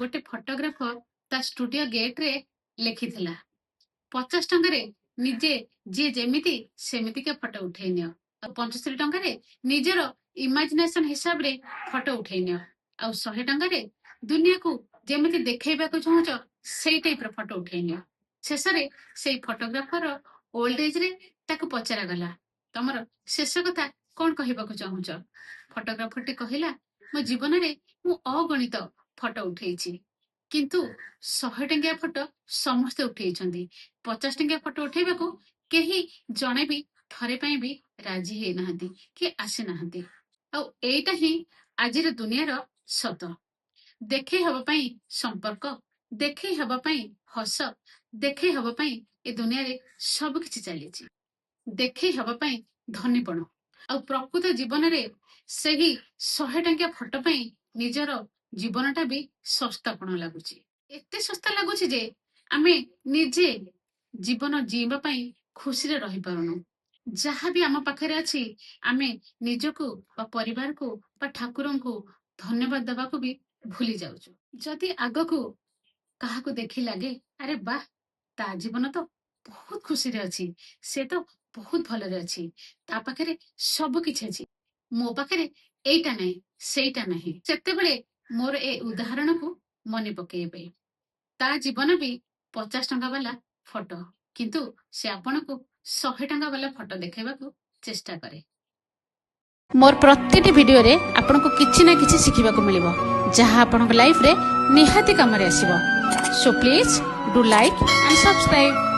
गोटे फोटोग्राफर ता studio gate रे लिखिथिला 50 टंका निजे जी जेमिति सेमिति के फोटो उठेई नियो आ 75 टंका निजर इमेजिनेशन हिसाब रे फोटो उठेई नियो आ 100 टंका दुनिया को जेमिति देखैबा को चाहूच सेई टाइप रो फोटो उठेई नियो शेषरे सेई फोटोग्राफर ओल्ड एज रे ताको पचरा गला तमर शेष कथा कोन कहिबा को चाहूच फोटोग्राफर टी कहिला मो जीवन रे मु अगणित फोटो उठेइछि किंतु 100 टंकिया फोटो समस्ते उठेइछंदी 50 टंकिया फोटो उठेबा को केही जणे भी थरे पई भी राजी हे नहंती कि आसे नहंती आ एटा ही आजिर दुनियार सत देखे हबा पई संपर्क देखे हबा पई हस देखे हबा पई ए दुनिया रे सब किछि चलीछि देखे हबा पई धनीपण आ प्रकृत जीवन रे सेही 100 टंकिया फोटो पई निजर जीवनटा भी सस्तापण लागुची एते सस्ता लागुची जे आमे निजे जीवन जीवा पई खुशी रे रही पारुनु जहाँ भी आम पाखरे अछि आमे निजको बा परिवार को बा ठाकुरन को धन्यवाद देबा को भी भूली जाउछु जदि आगको कहा को देखी लगे अरे वाह ता जीवन तो बहुत खुशी रे अछि से तो बहुत भल रे अछि ता पाखरे सब किछि अछि मो पाखरे एइटा नै सेइटा नाही सेते बेले मोर ए उदाहरण को मने पकेबे ता जीवन भी 50 टंका वाला फोटो किंतु से आपण को 100 टंका वाला फोटो देखेबा को चेष्टा करे मोर प्रत्येक वीडियो रे आपण को किछि ना किछि सिखिबा को मिलिबो जहां आपण लाइफ रे निहाती काम रे आसीबो so please do like and subscribe.